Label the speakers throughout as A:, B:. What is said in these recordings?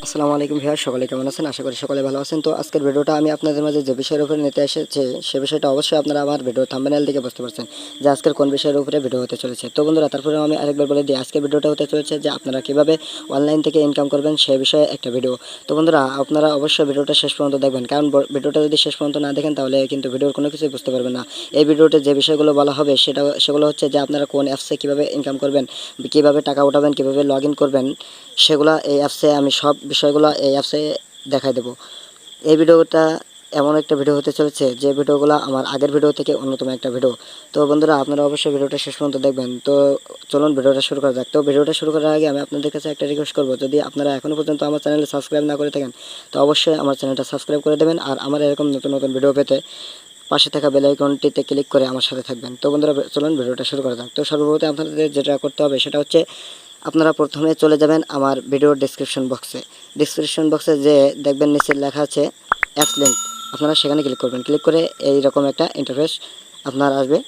A: আসসালামু আলাইকুম ভিউয়ার, সকলে কেমন আছেন? আশা করি সকলে ভালো আছেন। তো আজকের ভিডিওটা আমি আপনাদের মাঝে যে বিষয়ের উপরে নিতে এসেছি সে বিষয়টা অবশ্যই আপনারা আমার ভিডিও থাম্বনেল দেখে বুঝতে পারছেন যে আজকের কোন বিষয়ের উপরে ভিডিও হতে চলেছে। তো বন্ধুরা, তারপরে আমি আরেকবার বলে দিই, আজকের ভিডিওটা হতে চলেছে যে আপনারা কিভাবে অনলাইন থেকে ইনকাম করবেন সেই বিষয়ে একটা ভিডিও। তো বন্ধুরা, আপনারা অবশ্যই ভিডিওটা শেষ পর্যন্ত দেখবেন, কারণ ভিডিওটা যদি শেষ পর্যন্ত না দেখেন তাহলে কিন্তু ভিডিওর কোনো কিছুই বুঝতে পারবেন না। এই ভিডিওতে যে বিষয়গুলো বলা হবে সেগুলো হচ্ছে যে আপনারা কোন অ্যাপসে কীভাবে ইনকাম করবেন, কীভাবে টাকা উঠাবেন, কীভাবে লগ ইন করবেন, সেগুলা এই অ্যাপসে আমি সব বিষয়গুলো এই অ্যাপসে দেখাই দেবো। এই ভিডিওটা এমন একটা ভিডিও হতে চলেছে যে ভিডিওগুলো আমার আগের ভিডিও থেকে অন্যতম একটা ভিডিও। তো বন্ধুরা, আপনারা অবশ্যই ভিডিওটা শেষ পর্যন্ত দেখবেন। তো চলুন ভিডিওটা শুরু করা যাক। তো ভিডিওটা শুরু করার আগে আমি আপনাদের কাছে একটা রিকোয়েস্ট করবো, যদি আপনারা এখনও পর্যন্ত আমার চ্যানেলে সাবস্ক্রাইব না করে থাকেন তো অবশ্যই আমার চ্যানেলটা সাবস্ক্রাইব করে দেবেন, আর আমার এরকম নতুন নতুন ভিডিও পেতে পাশে থাকা বেল আইকনটিতে ক্লিক করে আমার সাথে থাকবেন। তো বন্ধুরা, চলুন ভিডিওটা শুরু করা যাক। তো সর্বপ্রথম আপনাদের যেটা করতে হবে সেটা হচ্ছে আপনারা প্রথমে চলে যাবেন আমার ভিডিওর ডিসক্রিপশন বক্সে যে দেখবেন নিচে লেখা আছে অ্যাপস লিঙ্ক, আপনারা সেখানে ক্লিক করবেন। ক্লিক করে এইরকম একটা ইন্টারফেস আপনার আসবে।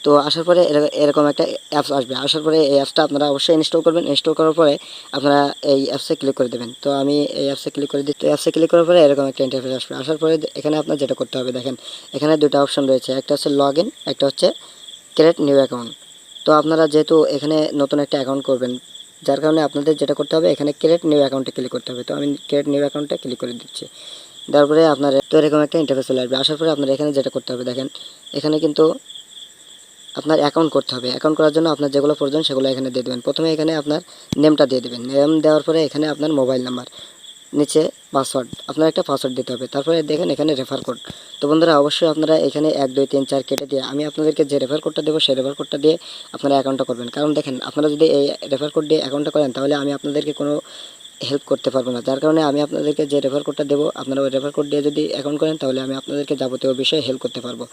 A: তো আসার পরে এরকম একটা অ্যাপস আসবে। আসার পরে এই অ্যাপসটা আপনারা অবশ্যই ইনস্টল করবেন। ইনস্টল করার পরে আপনারা এই অ্যাপসে ক্লিক করে দেবেন। তো আমি এই অ্যাপসে ক্লিক করে দিই। তো অ্যাপসে ক্লিক করার পরে এরকম একটা ইন্টারফেস আসবে। আসার পরে এখানে আপনার যেটা করতে হবে, দেখেন এখানে দুটো অপশন রয়েছে, একটা হচ্ছে লগ ইন, একটা হচ্ছে ক্রিয়েট নিউ অ্যাকাউন্ট। তো আপনারা যেহেতু এখানে নতুন একটা অ্যাকাউন্ট করবেন, যার কারণে আপনাদের যেটা করতে হবে, এখানে ক্রিয়েট নিউ অ্যাকাউন্টে ক্লিক করতে হবে। তো আমি ক্রিয়েট নিউ অ্যাকাউন্টে ক্লিক করে দিচ্ছি। তারপরে আপনার তো এরকম একটা ইন্টারফেস চলে আসবে। আসার পরে আপনার এখানে যেটা করতে হবে, দেখেন এখানে কিন্তু আপনার অ্যাকাউন্ট করতে হবে। অ্যাকাউন্ট করার জন্য আপনার যেগুলো প্রয়োজন সেগুলো এখানে দিয়ে দেবেন। প্রথমে এখানে আপনার নেমটা দিয়ে দেবেন। নেম দেওয়ার পরে এখানে আপনার মোবাইল নাম্বার, নিচে পাসওয়ার্ড, আপনার একটা পাসওয়ার্ড দিতে হবে। তারপরে দেখেন এখানে রেফার কোড। তো বন্ধুরা, অবশ্যই আপনারা এখানে 1 2 3 4 কেটে দিয়ে আমি আপনাদেরকে যে রেফার কোডটা দেবো সেই রেফার কোডটা দিয়ে আপনারা অ্যাকাউন্টটা করবেন। কারণ দেখেন, আপনারা যদি এই রেফার কোড দিয়ে অ্যাকাউন্টটা করেন তাহলে আমি আপনাদেরকে কোনো হেল্প করতে পারবো না। যার কারণে আমি আপনাদেরকে যে রেফার কোডটা দেবো, আপনারা ওই রেফার কোড দিয়ে যদি অ্যাকাউন্ট করেন তাহলে আমি আপনাদেরকে যাবতীয় বিষয়ে হেল্প করতে পারবো।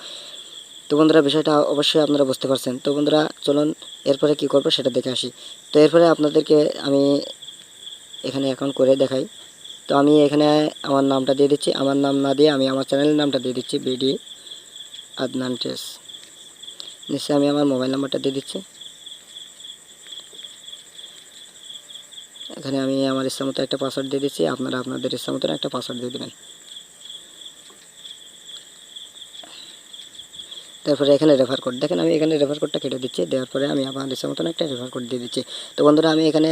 A: তো বন্ধুরা, বিষয়টা অবশ্যই আপনারা বুঝতে পারছেন। তো বন্ধুরা, চলুন এরপরে কি করবো সেটা দেখে আসি। তো এরপরে আপনাদেরকে আমি এখানে অ্যাকাউন্ট করে দেখাই। তো আমি এখানে আমার নামটা দিয়ে দিচ্ছি। আমার নাম না দিয়ে আমি আমার চ্যানেলের নামটা দিয়ে দিচ্ছি, বিডি আদনান টেস। নিশ্চয়ই আমি আমার মোবাইল নাম্বারটা দিয়ে দিচ্ছি। এখানে আমি আমার ইচ্ছা মতো একটা পাসওয়ার্ড দিয়ে দিচ্ছি, আপনারা আপনাদের ইচ্ছা মতো একটা পাসওয়ার্ড দিয়ে দেবেন। তারপরে এখানে রেফার কোড, দেখেন আমি এখানে রেফার কোডটা কেটে দিচ্ছি। দেওয়ার পরে আমি আমার ইচ্ছা মতন একটা রেফার কোড দিয়ে দিচ্ছি। তো বন্ধুরা, আমি এখানে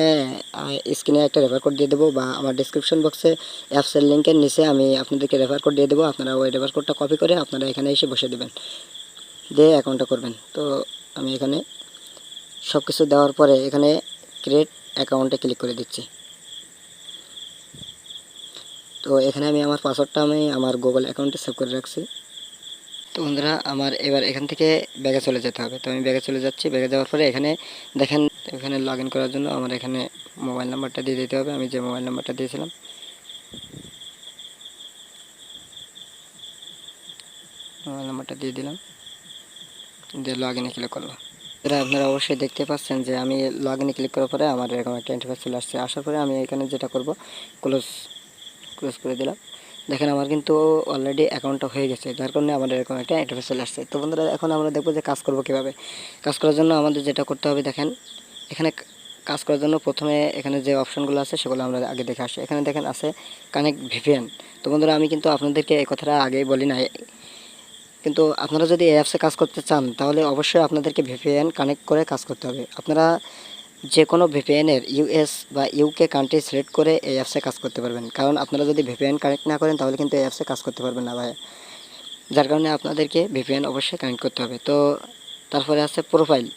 A: স্ক্রিনে একটা রেফার কোড দিয়ে দেবো, বা আমার ডিসক্রিপশন বক্সে অ্যাপসের লিঙ্কের নিচে আমি আপনাদেরকে রেফার কোড দিয়ে দেবো। আপনারা ওই রেফার কোডটা কপি করে আপনারা এখানে এসে বসে দেবেন, দিয়ে অ্যাকাউন্টটা করবেন। তো আমি এখানে সব কিছু দেওয়ার পরে এখানে ক্রিয়েট অ্যাকাউন্টে ক্লিক করে দিচ্ছি। তো এখানে আমি আমার পাসওয়ার্ডটা আমি আমার গুগল অ্যাকাউন্টে সেভ করে রাখছি। তো বন্ধুরা, আমার এবার এখান থেকে ব্যাগে চলে যেতে হবে। তো আমি ব্যাগে চলে যাচ্ছি। ব্যাগে যাওয়ার পরে এখানে দেখেন, এখানে লগ ইন করার জন্য আমার এখানে মোবাইল নাম্বারটা দিয়ে দিতে হবে। আমি যে মোবাইল নাম্বারটা দিয়েছিলাম, মোবাইল নাম্বারটা দিয়ে দিলাম, দিয়ে লগ ইনে ক্লিক করলাম। আপনারা অবশ্যই দেখতে পাচ্ছেন যে আমি লগ ইনে ক্লিক করার পরে আমার এরকম একটা ইন্টারফেস চলে আসছে। আসার পরে আমি এখানে যেটা করব, ক্লোজ করে দিলাম। দেখেন আমার কিন্তু অলরেডি অ্যাকাউন্টটা হয়ে গেছে, যার কারণে আমাদের এরকম একটা ইন্টারফেস চলে আসছে। তো বন্ধুরা, এখন আমরা দেখবো যে কাজ করব কীভাবে। কাজ করার জন্য আমাদের যেটা করতে হবে, দেখেন এখানে কাজ করার জন্য প্রথমে এখানে যে অপশানগুলো আছে সেগুলো আমরা আগে দেখে আসি। এখানে দেখেন আছে কানেক্ট ভিপিএন। তো বন্ধুরা, আমি কিন্তু আপনাদেরকে এই কথাটা আগেই বলি নাই, কিন্তু আপনারা যদি এই অ্যাপসে কাজ করতে চান তাহলে অবশ্যই আপনাদেরকে ভিপিএন কানেক্ট করে কাজ করতে হবে। আপনারা যে কোনো ভিপিএনের ইউএস বা ইউকে কান্ট্রি সিলেক্ট করে এই অ্যাপসে কাজ করতে পারবেন। কারণ আপনারা যদি ভিপিএন কানেক্ট না করেন তাহলে কিন্তু এই অ্যাপসে কাজ করতে পারবেন না ভাই। যার কারণে আপনাদেরকে ভিপিএন অবশ্যই কানেক্ট করতে হবে। তো তারপরে আছে প্রোফাইল।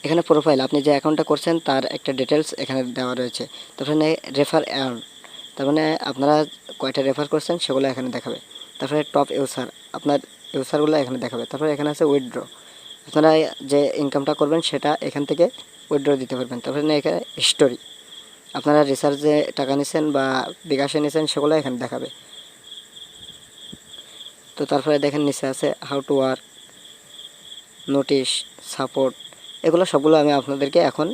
A: এখানে প্রোফাইল, আপনি যে অ্যাকাউন্টটা করছেন তার একটা ডিটেলস এখানে দেওয়া রয়েছে। তারপরে রেফার অ্যার্ন, তার মানে আপনারা কয়টা রেফার করছেন সেগুলো এখানে দেখাবে। তারপরে টপ ইউজার, আপনার ইউজারগুলো এখানে দেখাবে। তারপরে এখানে আছে উইথড্র, আপনারা যে ইনকামটা করবেন সেটা এখান থেকে উইথড্র দিতে পারবেন। তারপরে এখানে হিস্টোরি, আপনারা রিচার্জে টাকা নিছেন বা বিকাশে নিছেন সেগুলো এখানে দেখাবে। তো তারপরে দেখেন নিচে আছে how to work, notice, support, এগুলো সবগুলো আমি আপনাদেরকে এখন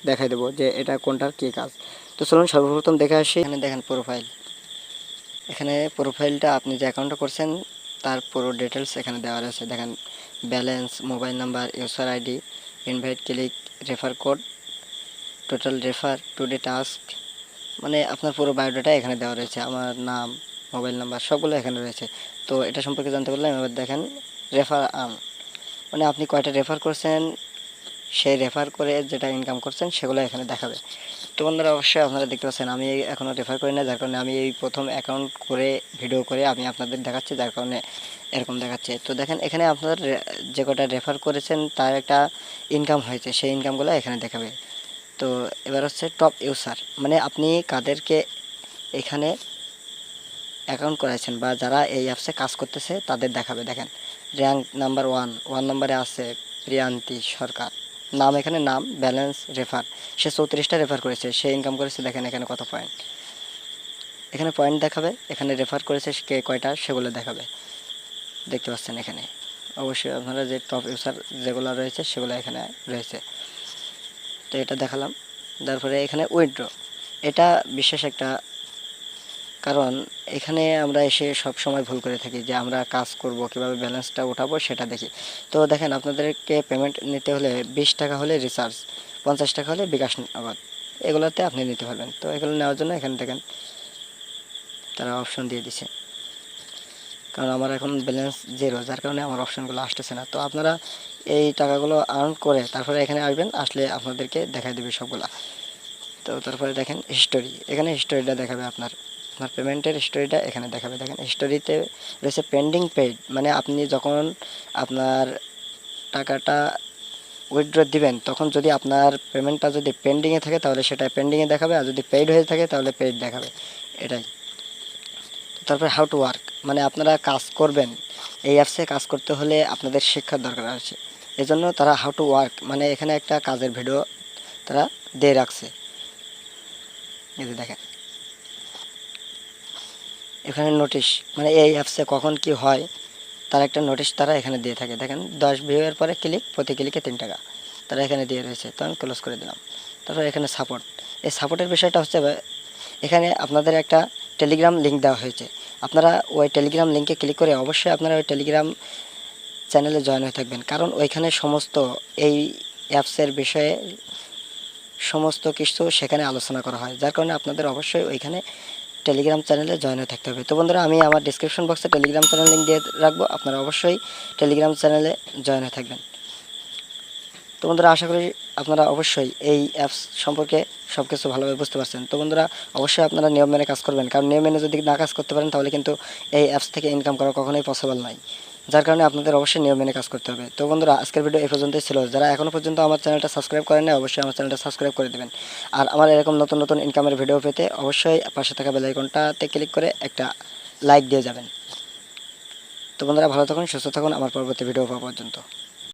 A: দেখাই দেবো যে এটা কোনটার কী কাজ। তো চলুন সর্বপ্রথম দেখে আসি। এখানে দেখেন প্রোফাইল, এখানে প্রোফাইলটা আপনি যে অ্যাকাউন্টটা করছেন তার পুরো ডিটেলস এখানে দেওয়া রয়েছে। দেখেন balance, mobile number, user ID, invite click, refer code, total refer, today task, মানে আপনার পুরো বায়োডাটা এখানে দেওয়া রয়েছে, আমার নাম, মোবাইল নাম্বার সবগুলো এখানে রয়েছে। তো এটা সম্পর্কে জানতে পারলাম। এবার দেখেন রেফার আর্ন, মানে আপনি কয়টা রেফার করছেন, সেই রেফার করে যেটা ইনকাম করছেন সেগুলো এখানে দেখাবে। তো বন্ধুরা অবশ্যই আপনারা দেখতে পাচ্ছেন আমি এখনও রেফার করি না, যার কারণে আমি এই প্রথম অ্যাকাউন্ট করে ভিডিও করে আমি আপনাদের দেখাচ্ছি, যার কারণে এরকম দেখাচ্ছে। তো দেখেন এখানে আপনার যে কটা রেফার করেছেন তার একটা ইনকাম হয়েছে, সেই ইনকামগুলো এখানে দেখাবে। তো এবার হচ্ছে টপ ইউজার, মানে আপনি কাদেরকে এখানে অ্যাকাউন্ট করাইছেন বা যারা এই অ্যাপসে কাজ করতেছে তাদের দেখাবে। দেখেন র্যাঙ্ক নাম্বার 1 নম্বরে আছে প্রিয়ান্তি সরকার, নাম এখানে নাম, ব্যালেন্স, রেফার, সে 34টা রেফার করেছে, সে ইনকাম করেছে। দেখেন এখানে কত পয়েন্ট, এখানে পয়েন্ট দেখাবে, এখানে রেফার করেছে কে কয়টা সেগুলো দেখাবে, দেখতে পাচ্ছেন এখানে। অবশ্যই আপনারা যে টপ ইউজার যেগুলো রয়েছে সেগুলো এখানে রয়েছে। তো এটা দেখালাম। তারপরে এখানে উইথড্র, এটা বিশেষ একটা, কারণ এখানে আমরা এসে সব সময় ভুল করে থাকি যে আমরা কাজ করব কীভাবে ব্যালেন্সটা উঠাবো সেটা দেখি। তো দেখেন আপনাদেরকে পেমেন্ট নিতে হলে 20 টাকা হলে রিচার্জ, 50 টাকা হলে বিকাশ নগদ, এগুলোতে আপনি নিতে পারবেন। তো এগুলো নেওয়ার জন্য এখানে দেখেন তারা অপশন দিয়ে দিছে, কারণ আমার এখন ব্যালেন্স 0, যার কারণে আমার অপশানগুলো আসতেছে না। তো আপনারা এই টাকাগুলো আর্ন করে তারপরে এখানে আসবেন, আসলে আপনাদেরকে দেখাই দেবে সবগুলা। তো তারপরে দেখেন হিস্টোরি, এখানে হিস্টোরিটা দেখাবে আপনার আপনার পেমেন্টের হিস্টোরিটা এখানে দেখাবে। দেখেন হিস্টোরিতে রয়েছে পেন্ডিং পেইড, মানে আপনি যখন আপনার টাকাটা উইথড্র দিবেন তখন যদি আপনার পেমেন্টটা যদি পেন্ডিংয়ে থাকে তাহলে সেটা পেন্ডিংয়ে দেখাবে, আর যদি পেইড হয়ে থাকে তাহলে পেইড দেখাবে, এটাই। তারপরে হাউ টু ওয়ার্ক, মানে আপনারা কাজ করবেন, এই অ্যাপসে কাজ করতে হলে আপনাদের শিক্ষার দরকার আছে, এজন্য তারা হাউ টু ওয়ার্ক মানে এখানে একটা কাজের ভিডিও তারা দিয়ে রাখছে। এই যে দেখেন এখানে নোটিশ, মানে এই অ্যাপসে কখন কি হয় তার একটা নোটিশ তারা এখানে দিয়ে থাকে। দেখেন 10 ভিউয়ের পরে ক্লিক, প্রতি ক্লিকে 3 টাকা তারা এখানে দিয়ে রয়েছে। তো আমি ক্লোজ করে দিলাম। তারপর এখানে সাপোর্ট, এই সাপোর্টের বিষয়টা হচ্ছে এখানে আপনাদের একটা টেলিগ্রাম লিঙ্ক দেওয়া হয়েছে, আপনারা ওই টেলিগ্রাম লিঙ্কে ক্লিক করে অবশ্যই আপনারা ওই টেলিগ্রাম চ্যানেলে জয়েন হয়ে থাকবেন, কারণ ওইখানে সমস্ত এই অ্যাপসের বিষয়ে সমস্ত কিছু সেখানে আলোচনা করা হয়, যার কারণে আপনাদের অবশ্যই ওইখানে টেলিগ্রাম চ্যানেলে জয়েন হয়ে থাকতে হবে। তো বন্ধুরা আমি আমার ডিসক্রিপশন বক্সে টেলিগ্রাম চ্যানেল লিঙ্ক দিয়ে রাখবো, আপনারা অবশ্যই টেলিগ্রাম চ্যানেলে জয়েন হয়ে থাকবেন। তো বন্ধুরা আশা করি আপনারা অবশ্যই এই অ্যাপস সম্পর্কে সব কিছু ভালোভাবে বুঝতে পারছেন। তো বন্ধুরা অবশ্যই আপনারা নিয়ম মেনে কাজ করবেন, কারণ নিয়ম মেনে যদি না কাজ করতে পারেন তাহলে কিন্তু এই অ্যাপস থেকে ইনকাম করা কখনোই পসিবল নয়, যার কারণে আপনাদের অবশ্যই নিয়ম মেনে কাজ করতে হবে। তো বন্ধুরা আজকের ভিডিও এই পর্যন্তই ছিল, যারা এখনও পর্যন্ত আমার চ্যানেলটা সাবস্ক্রাইব করেন না অবশ্যই আমার চ্যানেলটা সাবস্ক্রাইব করে দেবেন, আর আমার এরকম নতুন নতুন ইনকামের ভিডিও পেতে অবশ্যই পাশে থাকা বেল আইকনটাতে ক্লিক করে একটা লাইক দিয়ে যাবেন। তো বন্ধুরা ভালো থাকুন, সুস্থ থাকুন, আমার পরবর্তী ভিডিও পাওয়া পর্যন্ত।